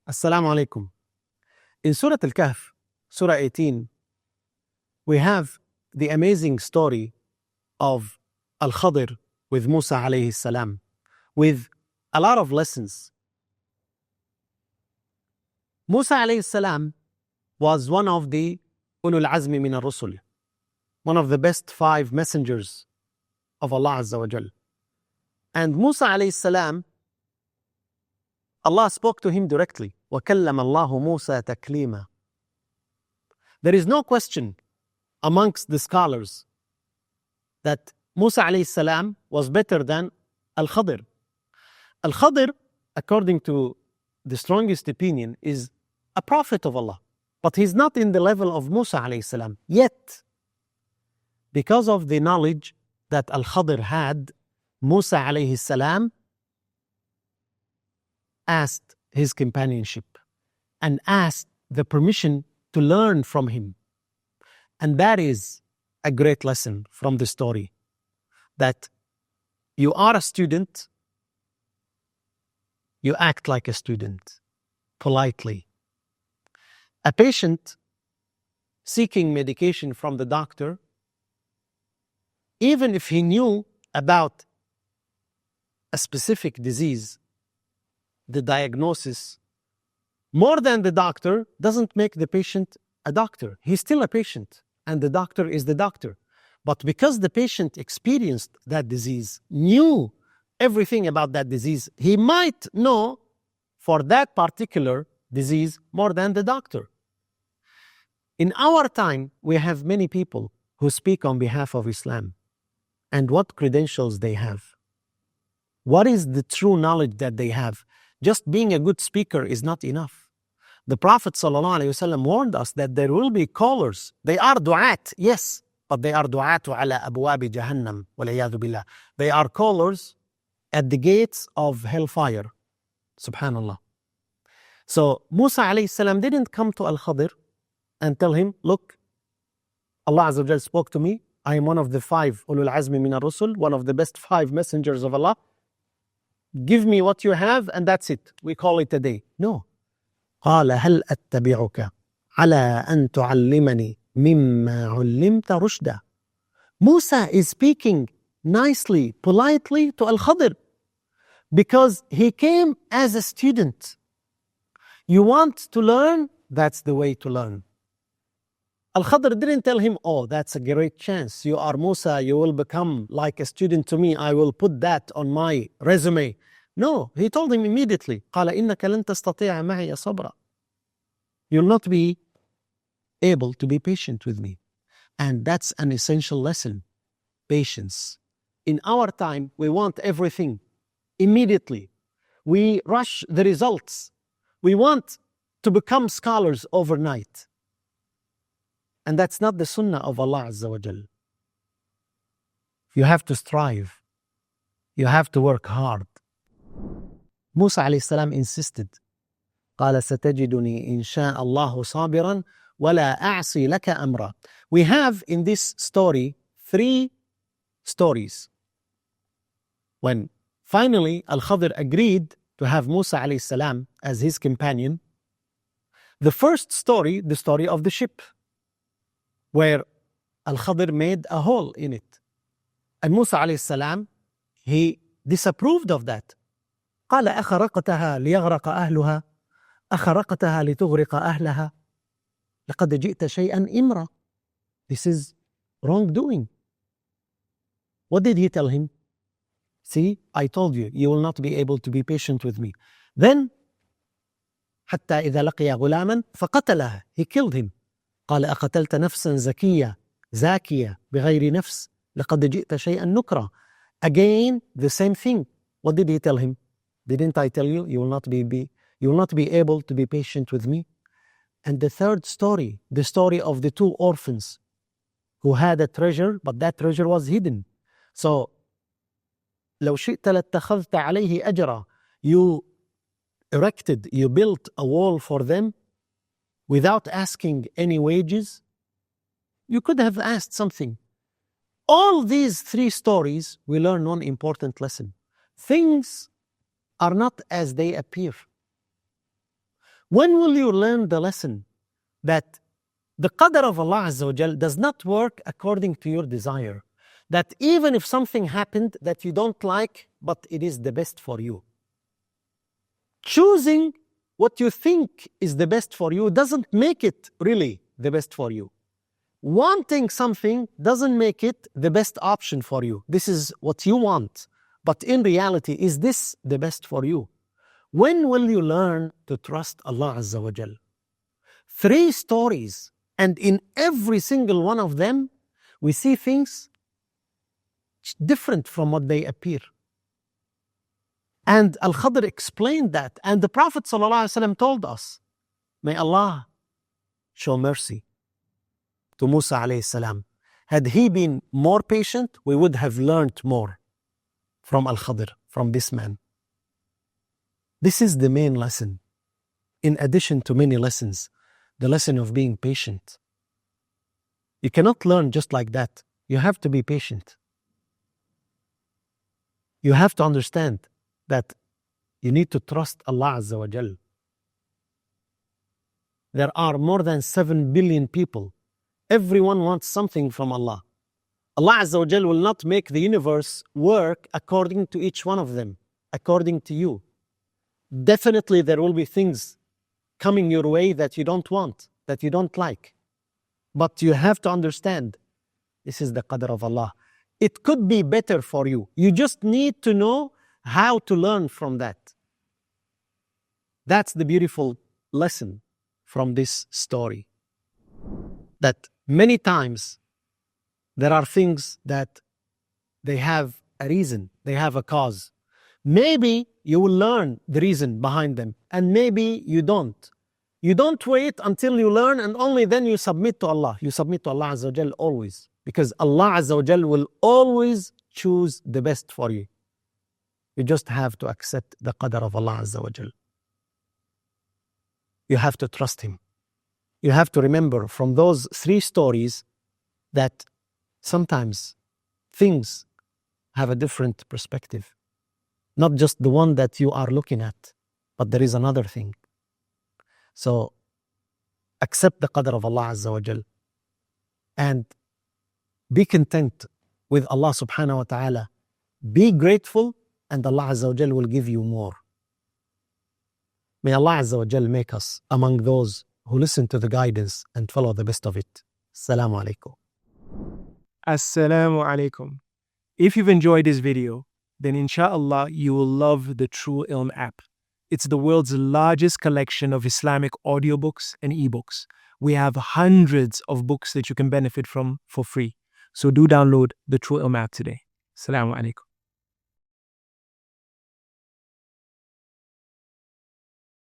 Assalamu alaikum. In Surah Al-Kahf, Surah 18, we have the amazing story of Al-Khidr with Musa alayhi salam, with a lot of lessons. Musa alayhi salam was one of the ulul azmi min al-rusul, one of the best 5 messengers of Allah Azza wa Jal. And Musa alayhi salam, Allah spoke to him directly. وَكَلَّمَ اللَّهُ مُوسَى تَكْلِيمًا. There is no question amongst the scholars that Musa alayhi salam was better than Al-Khidr. Al-Khidr, according to the strongest opinion, is a prophet of Allah. But he's not in the level of Musa alayhi salam. Yet, because of the knowledge that Al-Khidr had, Musa alayhi salam asked his companionship and asked the permission to learn from him. And that is a great lesson from the story, that you are a student, you act like a student, politely. A patient seeking medication from the doctor, even if he knew about a specific disease, the diagnosis, more than the doctor, doesn't make the patient a doctor. He's still a patient, and the doctor is the doctor. But because the patient experienced that disease, knew everything about that disease, he might know for that particular disease more than the doctor. In our time, we have many people who speak on behalf of Islam. And what credentials they have? What is the true knowledge that they have? Just being a good speaker is not enough. The Prophet ﷺ warned us that there will be callers. They are du'at, yes, but they are du'atu ala abwabi jahannam, wal'iyadu billah. They are callers at the gates of hellfire. Subhanallah. So Musa alayhi salam didn't come to Al-Khidr and tell him, look, Allah Azza wa Jal spoke to me. I am one of the 5 ulul azmi min ar-rusul, one of the best 5 messengers of Allah. Give me what you have and that's it. We call it a day. No. قال هل أتبعك على أن تعلمني مما علمت رشدا. Musa is speaking nicely, politely to Al-Khidr because he came as a student. You want to learn? That's the way to learn. Al-Khidr didn't tell him, oh, that's a great chance. You are Musa, you will become like a student to me. I will put that on my resume. No, he told him immediately, قال إنك لن تستطيع معي صبرا. You'll not be able to be patient with me. And that's an essential lesson, patience. In our time, we want everything immediately. We rush the results. We want to become scholars overnight. And that's not the sunnah of Allah Azza wa Jal. You have to strive. You have to work hard. Musa alayhi salam insisted. قال ستجدني إن شاء الله صابرا ولا أعصي لك أمرا. We have in this story 3 stories. When finally Al-Khidr agreed to have Musa alayhi salam as his companion, the first story, the story of the ship, where Al-Khidr made a hole in it. And Musa alayhi salam, he disapproved of that. قال أخرقتها ليغرق أهلها أخرقتها لتغرق أهلها لقد جئت شيئا إمرا. This is wrongdoing. What did he tell him? See, I told you, you will not be able to be patient with me. Then حتى إذا لقي غلاما فقتلها. He killed him. قال أقتلت نفسا زاكية بغير نفس لقد جئت شيئا نكرا. Again, the same thing. What did he tell him? Didn't I tell you, you will not be able to be patient with me? And the third story, the story of the 2 orphans who had a treasure, but that treasure was hidden. So, لو شئت لاتخذت عليه أجرا. You built a wall for them without asking any wages. You could have asked something. All these 3 stories, we learn one important lesson. Things are not as they appear. When will you learn the lesson that the Qadr of Allah Azza wa Jal does not work according to your desire? That even if something happened that you don't like, but it is the best for you. Choosing what you think is the best for you doesn't make it really the best for you. Wanting something doesn't make it the best option for you. This is what you want. But in reality, is this the best for you? When will you learn to trust Allah Azza wa Jal? 3 stories, and in every single one of them, we see things different from what they appear. And Al-Khidr explained that, and the Prophet ﷺ told us, may Allah show mercy to Musa alayhi salam. Had he been more patient, we would have learned more from Al-Khidr, from this man. This is the main lesson. In addition to many lessons, the lesson of being patient. You cannot learn just like that. You have to be patient. You have to understand that you need to trust Allah Azza wa Jal. There are more than 7 billion people. Everyone wants something from Allah. Allah Azza wa Jal will not make the universe work according to each one of them, according to you. Definitely there will be things coming your way that you don't want, that you don't like. But you have to understand, this is the Qadr of Allah. It could be better for you. You just need to know how to learn from that. That's the beautiful lesson from this story. That many times there are things that they have a reason, they have a cause. Maybe you will learn the reason behind them, and maybe you don't. You don't wait until you learn and only then you submit to Allah. You submit to Allah Azza wa Jal always, because Allah Azza wa Jal will always choose the best for you. You just have to accept the Qadr of Allah Azza wa Jal. You have to trust Him. You have to remember from those 3 stories that sometimes things have a different perspective. Not just the one that you are looking at, but there is another thing. So accept the Qadr of Allah Azza wa Jal and be content with Allah subhanahu wa ta'ala. Be grateful and Allah Azza wa Jal will give you more. May Allah Azza wa Jal make us among those who listen to the guidance and follow the best of it. Assalamu alaikum. Assalamu alaikum. If you've enjoyed this video, then inshallah you will love the True Ilm app. It's the world's largest collection of Islamic audiobooks and ebooks. We have hundreds of books that you can benefit from for free. So do download the True Ilm app today. Assalamu alaikum.